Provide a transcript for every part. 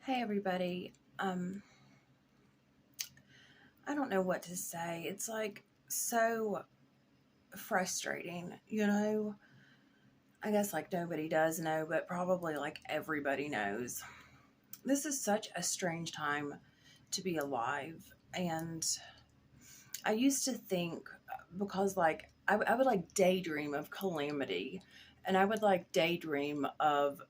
Hey everybody. I don't know what to say. It's like so frustrating, I guess like nobody does know, but probably like everybody knows. This is such a strange time to be alive. And I used to think because like I would like daydream of calamity, and I would like daydream of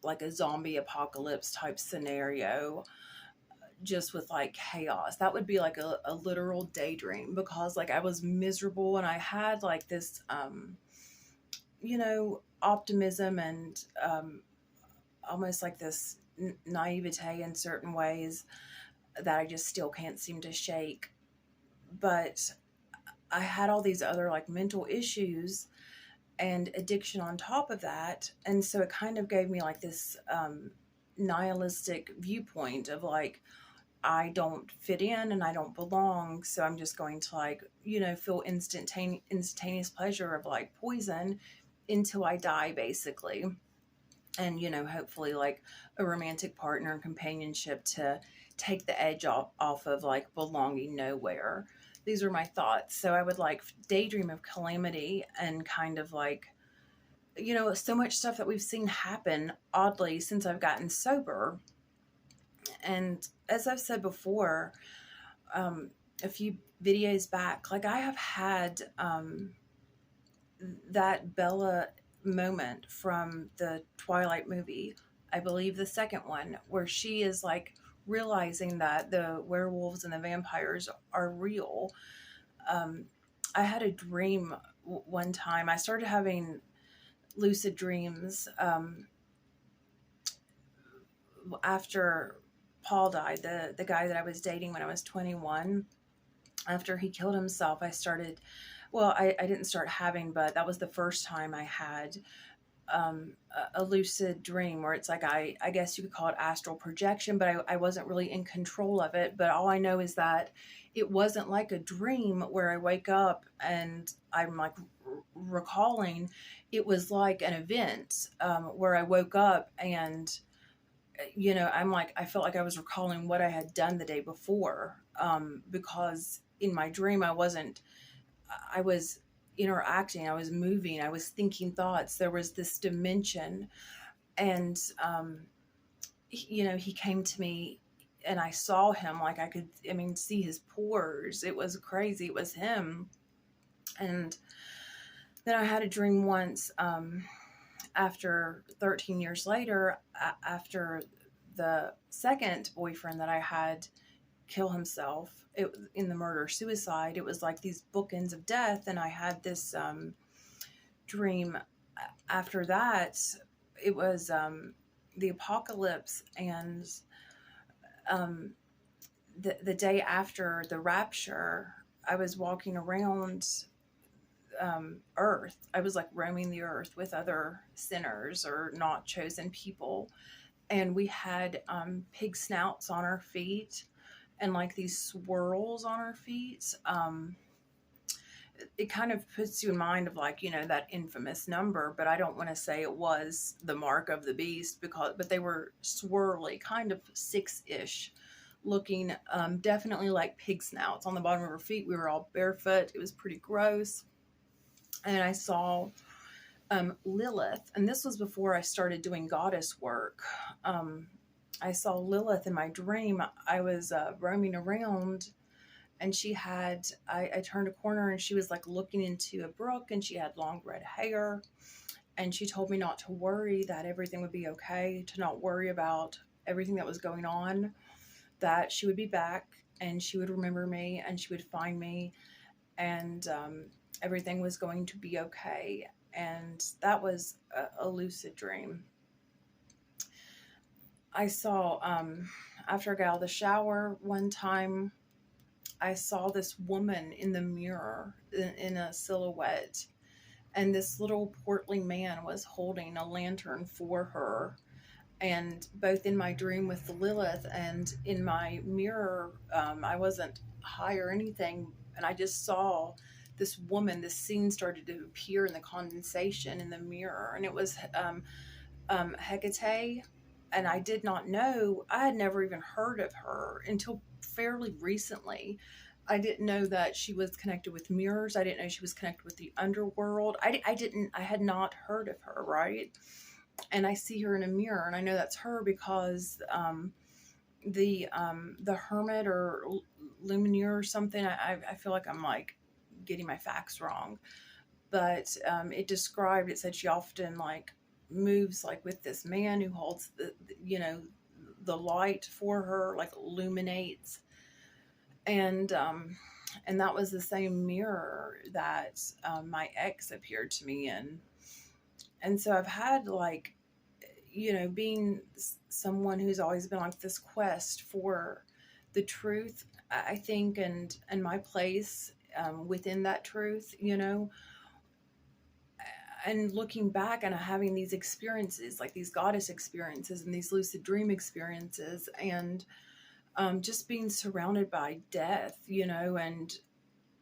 like a zombie apocalypse type scenario, just with like chaos. That would be like a literal daydream, because like I was miserable and I had like this optimism and almost like this naivete in certain ways that I just still can't seem to shake. But I had all these other like mental issues and addiction on top of that, and so it kind of gave me like this nihilistic viewpoint of like, I don't fit in and I don't belong. So I'm just going to like, feel instantaneous pleasure of like poison until I die, basically. And, hopefully like a romantic partner and companionship to take the edge off of like belonging nowhere. These are my thoughts. So I would like daydream of calamity and kind of like, so much stuff that we've seen happen oddly since I've gotten sober. And as I've said before, a few videos back, like I have had that Bella moment from the Twilight movie, I believe the second one, where she is like realizing that the werewolves and the vampires are real. Um, I had a dream one time. I started having lucid dreams after Paul died, the guy that I was dating when I was 21. After he killed himself, I started, well, I didn't start having, but that was the first time I had a lucid dream where it's like, I guess you could call it astral projection, but I wasn't really in control of it. But all I know is that it wasn't like a dream where I wake up and I'm like recalling. It was like an event where I woke up and I'm like, I felt like I was recalling what I had done the day before, because in my dream, I was interacting, I was moving, I was thinking thoughts. There was this dimension. And, he came to me and I saw him, like I could, see his pores. It was crazy. It was him. And then I had a dream once, after 13 years later, after the second boyfriend that I had kill himself in the murder suicide. It was like these bookends of death, and I had this dream after that. It was the apocalypse, and the day after the rapture, I was walking around earth. I was like roaming the earth with other sinners or not chosen people, and we had pig snouts on our feet and like these swirls on our feet. It kind of puts you in mind of like, that infamous number, but I don't want to say it was the mark of the beast, but they were swirly, kind of 6-ish looking, definitely like pig snouts on the bottom of our feet. We were all barefoot. It was pretty gross. And I saw Lilith, and this was before I started doing goddess work. I saw Lilith in my dream. I was roaming around, and I turned a corner and she was like looking into a brook, and she had long red hair, and she told me not to worry, that everything would be okay, to not worry about everything that was going on, that she would be back and she would remember me and she would find me, and everything was going to be okay. And that was a lucid dream. I saw, after I got out of the shower one time, I saw this woman in the mirror in a silhouette, and this little portly man was holding a lantern for her. And both in my dream with Lilith and in my mirror, I wasn't high or anything, and I just saw this woman. This scene started to appear in the condensation in the mirror, and it was Hecate. and I did not know, I had never even heard of her until fairly recently. I didn't know that she was connected with mirrors. I didn't know she was connected with the underworld. I had not heard of her, right? And I see her in a mirror, and I know that's her because the hermit or lumineer or something. I feel like I'm like getting my facts wrong, but it said she often like moves like with this man who holds the light for her, like illuminates, and that was the same mirror that my ex appeared to me in. And so I've had like, being someone who's always been like this quest for the truth, I think, and my place within that truth, and looking back and having these experiences, like these goddess experiences and these lucid dream experiences, and just being surrounded by death,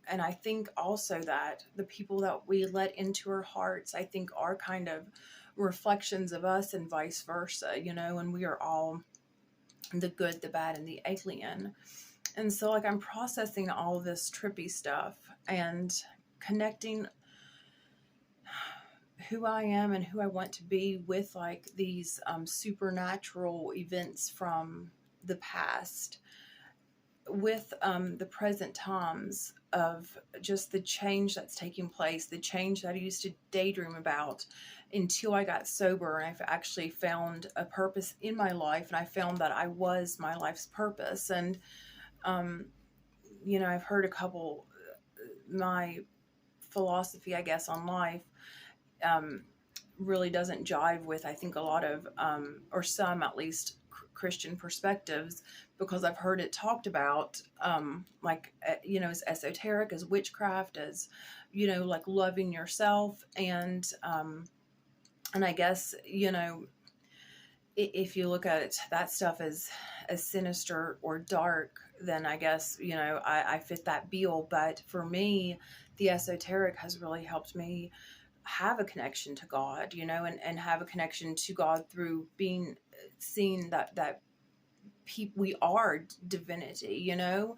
and I think also that the people that we let into our hearts, I think, are kind of reflections of us and vice versa, and we are all the good, the bad, and the alien. And so, like, I'm processing all this trippy stuff and connecting who I am and who I want to be with, like, these supernatural events from the past with the present times of just the change that's taking place, the change that I used to daydream about until I got sober and I've actually found a purpose in my life, and I found that I was my life's purpose. And I've heard a couple, my philosophy, I guess, on life really doesn't jive with, I think, a lot of or some at least Christian perspectives, because I've heard it talked about as esoteric, as witchcraft, as like loving yourself, and I guess if you look at it, that stuff as sinister or dark, then I guess I fit that bill. But for me, the esoteric has really helped me have a connection to God, and have a connection to God through seeing that we are divinity, and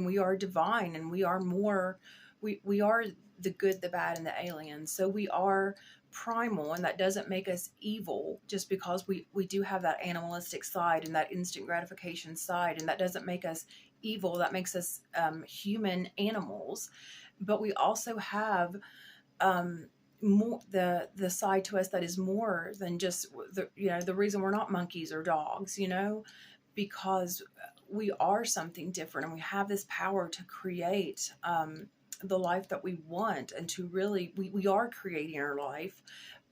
we are divine, and we are more, we are the good, the bad, and the alien. So we are primal, and that doesn't make us evil just because we do have that animalistic side and that instant gratification side, and that doesn't make us evil. That makes us human animals. But we also have more the side to us that is more than just the reason we're not monkeys or dogs, because we are something different, and we have this power to create the life that we want, and to really we are creating our life.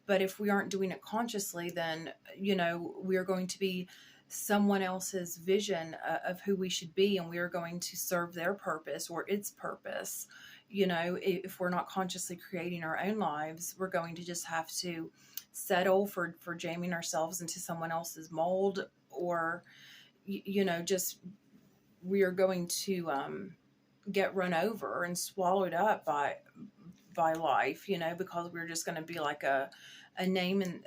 But if we aren't doing it consciously, then we are going to be someone else's vision of who we should be, and we are going to serve their purpose or its purpose. If we're not consciously creating our own lives, we're going to just have to settle for jamming ourselves into someone else's mold, or just we are going to get run over and swallowed up by life, because we're just going to be like a name and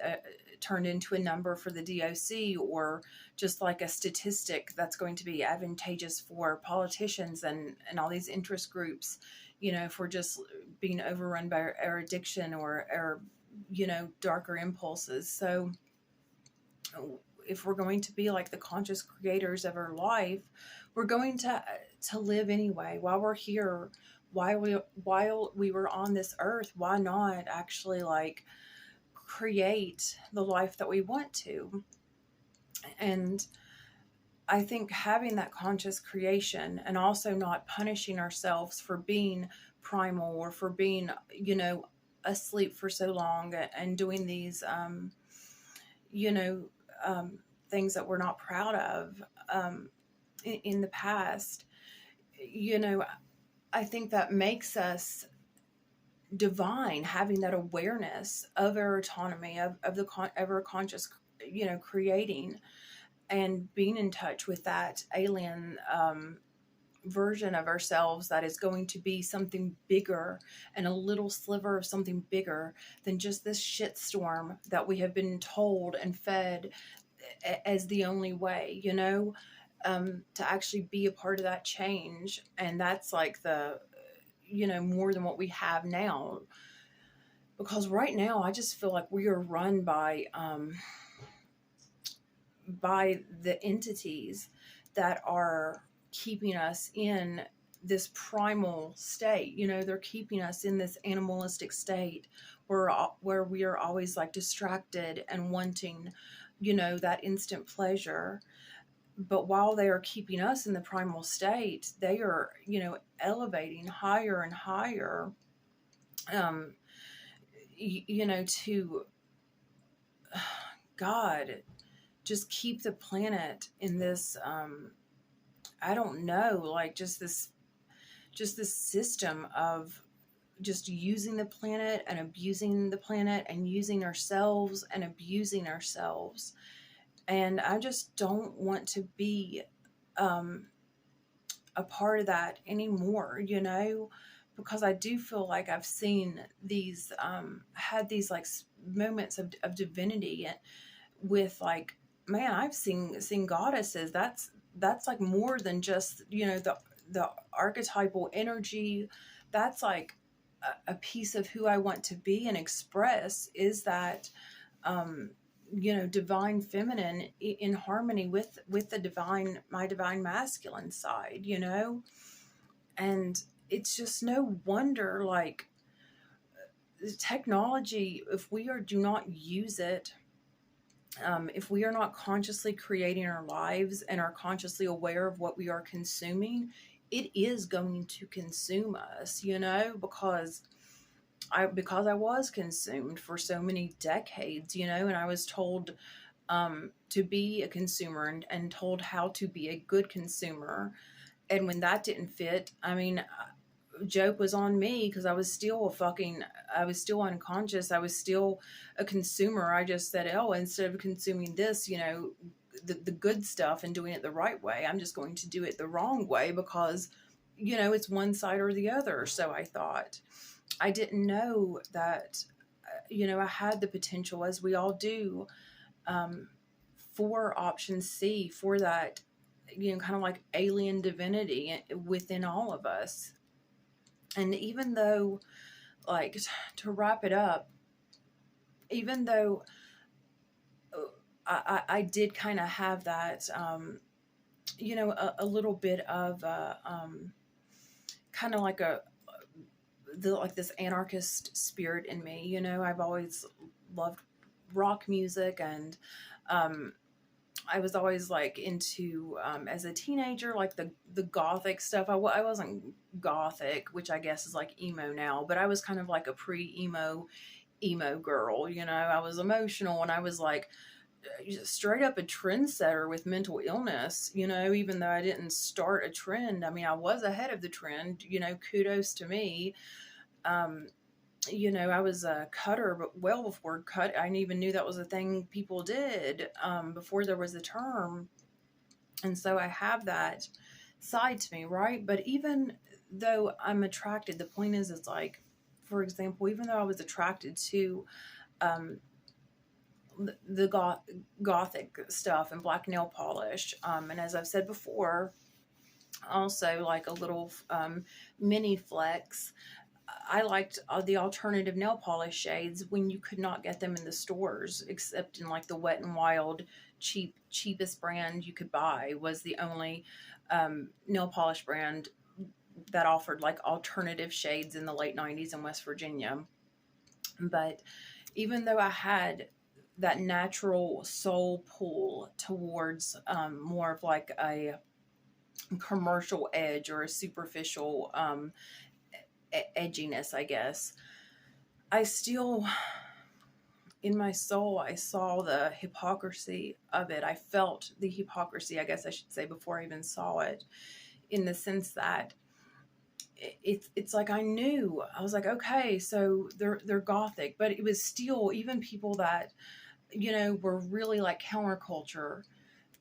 turned into a number for the DOC, or just like a statistic that's going to be advantageous for politicians and all these interest groups, if we're just being overrun by our addiction or our darker impulses. So if we're going to be like the conscious creators of our life, we're going to live anyway while we're here, while we were on this earth. Why not actually like create the life that we want to? And I think having that conscious creation, and also not punishing ourselves for being primal or for being asleep for so long and doing these things that we're not proud of in the past, I think that makes us divine, having that awareness of our autonomy, of our conscious, creating and being in touch with that alien version of ourselves that is going to be something bigger and a little sliver of something bigger than just this shitstorm that we have been told and fed as the only way, you know, to actually be a part of that change. And that's like the, you know, more than what we have now. Because right now, I just feel like we are run by the entities that are keeping us in this primal state. You know, they're keeping us in this animalistic state where we are always like distracted and wanting, you know, that instant pleasure. But while they are keeping us in the primal state, they are, you know, elevating higher and higher, you know, to God, just keep the planet in this, I don't know, like just this system of just using the planet and abusing the planet and using ourselves and abusing ourselves. And I just don't want to be a part of that anymore, you know, because I do feel like I've seen these, had these like moments of divinity and with like, man, I've seen goddesses. That's like more than just, you know, the archetypal energy. That's like a piece of who I want to be and express, is that, you know, divine feminine in harmony with the divine, my divine masculine side, you know. And it's just no wonder, like, technology, if we do not use it, if we are not consciously creating our lives and are consciously aware of what we are consuming, it is going to consume us, you know, because I was consumed for so many decades, you know, and I was told to be a consumer and told how to be a good consumer. And when that didn't fit, I mean, joke was on me because I was still unconscious. I was still a consumer. I just said, oh, instead of consuming this, you know, the good stuff and doing it the right way, I'm just going to do it the wrong way because, you know, it's one side or the other. So I thought, I didn't know that, you know, I had the potential, as we all do, for option C, for that, you know, kind of like alien divinity within all of us. And even though, like, to wrap it up, even though I did kind of have that, you know, a little bit of kind of like this anarchist spirit in me, you know, I've always loved rock music, and I was always like into, as a teenager, like the gothic stuff. I wasn't gothic, which I guess is like emo now, but I was kind of like a emo girl, you know. I was emotional, and I was like straight up a trendsetter with mental illness, you know, even though I didn't start a trend. I mean, I was ahead of the trend, you know, kudos to me. You know, I was a cutter, but well before cut, I even knew that was a thing people did, before there was a term. And so I have that side to me, right? But even though I'm attracted, the point is, it's like, for example, even though I was attracted to the gothic stuff and black nail polish, and as I've said before, also like a little mini flex, I liked the alternative nail polish shades when you could not get them in the stores, except in like the Wet n Wild cheapest brand you could buy was the only nail polish brand that offered like alternative shades in the late 90s in West Virginia. But even though I had that natural soul pull towards more of like a commercial edge or a superficial edginess, I guess, I still, in my soul, I saw the hypocrisy of it. I felt the hypocrisy, I guess I should say, before I even saw it, in the sense that it's like I knew. I was like, okay, so they're gothic, but it was still, even people that, you know, were really like counterculture,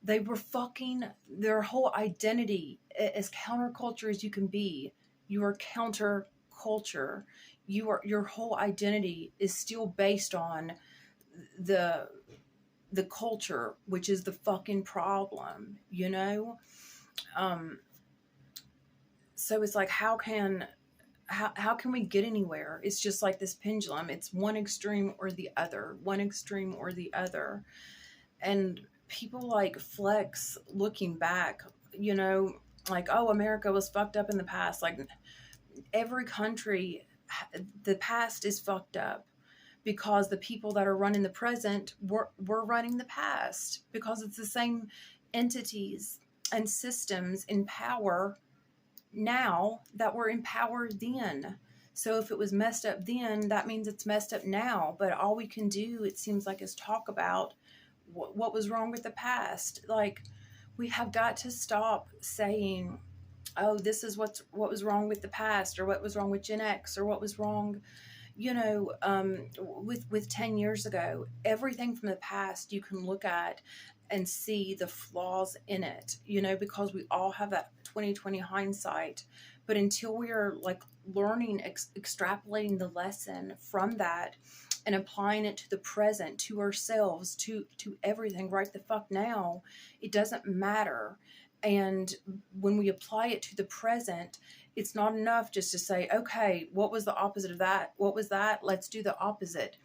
They were fucking, their whole identity, as counterculture as you can be, you are counterculture. Your whole identity is still based on the the culture, which is the fucking problem, you know? Um, so it's like, how can we get anywhere? It's just like this pendulum. It's one extreme or the other, one extreme or the other. And people like flex looking back, you know, like, oh, America was fucked up in the past. Like, every country, the past is fucked up because the people that are running the present were running the past, because it's the same entities and systems in power now that were in power then. So if it was messed up then, that means it's messed up now. But all we can do, it seems like, is talk about what was wrong with the past. Like, we have got to stop saying, oh, this is what was wrong with the past, or what was wrong with Gen X, or what was wrong, you know, with 10 years ago. Everything from the past you can look at and see the flaws in it, you know, because we all have that 2020 hindsight. But until we are like learning, extrapolating the lesson from that and applying it to the present, to ourselves, to everything right the fuck now, it doesn't matter. And when we apply it to the present, it's not enough just to say, okay, what was the opposite of that? What was that? Let's do the opposite.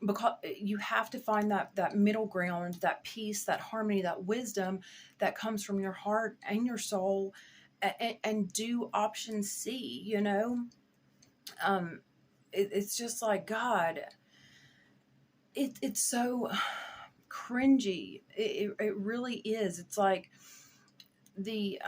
Because you have to find that middle ground, that peace, that harmony, that wisdom that comes from your heart and your soul, and do option C, you know? It's just like, God, it's so cringy. It really is. It's like the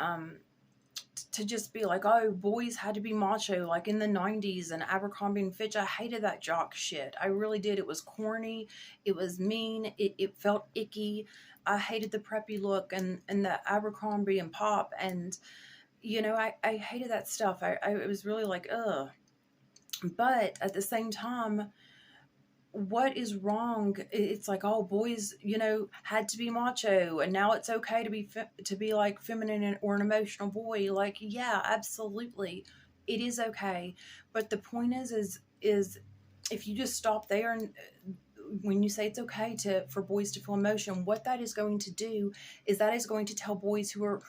to just be like, oh, boys had to be macho like in the 90s and Abercrombie and Fitch. I hated that jock shit. I really did. It was corny. It was mean. It felt icky. I hated the preppy look and the Abercrombie and pop. And, you know, I hated that stuff. It was really like, ugh. But at the same time, what is wrong? It's like, oh, boys, you know, had to be macho, and now it's okay to be like feminine or an emotional boy. Like, yeah, absolutely, it is okay. But the point is if you just stop there, and when you say it's okay for boys to feel emotion, what that is going to do is that is going to tell boys who are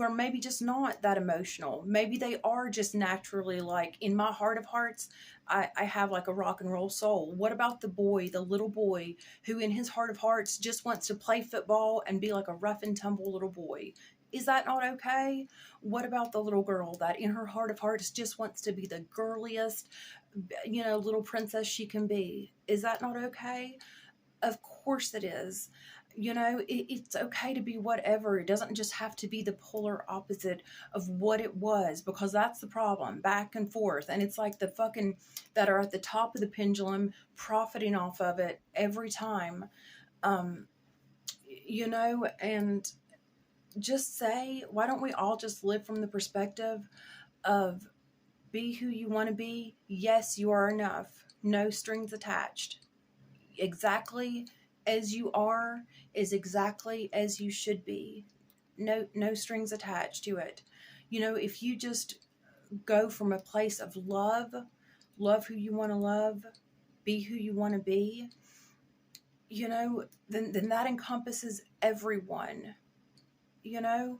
maybe just not that emotional. Maybe they are just naturally like, in my heart of hearts, I have like a rock and roll soul. What about the boy, the little boy, who in his heart of hearts just wants to play football and be like a rough and tumble little boy? Is that not okay? What about the little girl that in her heart of hearts just wants to be the girliest, you know, little princess she can be? Is that not okay? Of course it is. You know, it's okay to be whatever. It doesn't just have to be the polar opposite of what it was, because that's the problem, back and forth. And it's like the fucking that are at the top of the pendulum profiting off of it every time. You know, and just say, why don't we all just live from the perspective of be who you want to be? Yes, you are enough. No strings attached. Exactly as you are is exactly as you should be. No strings attached to it. You know, if you just go from a place of love who you want to love, be who you want to be, you know, then that encompasses everyone, you know.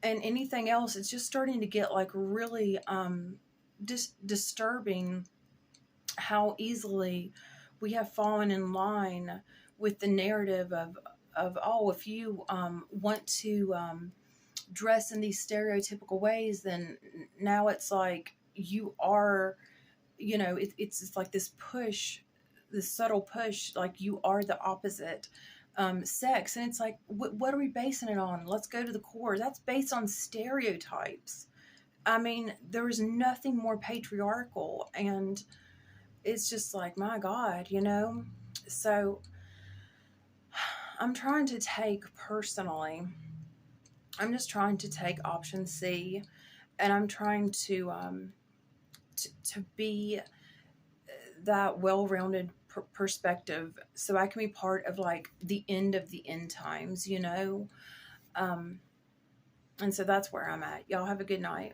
And anything else, it's just starting to get like really disturbing how easily we have fallen in line with the narrative of oh, if you want to dress in these stereotypical ways, then now it's like you are, you know, it's just like this push, this subtle push, like you are the opposite sex. And it's like, what are we basing it on? Let's go to the core. That's based on stereotypes. I mean, there is nothing more patriarchal, and it's just like, my God, you know. So I'm trying to take option C, and I'm trying to be that well-rounded perspective, so I can be part of like the end of the end times, you know? And so that's where I'm at. Y'all have a good night.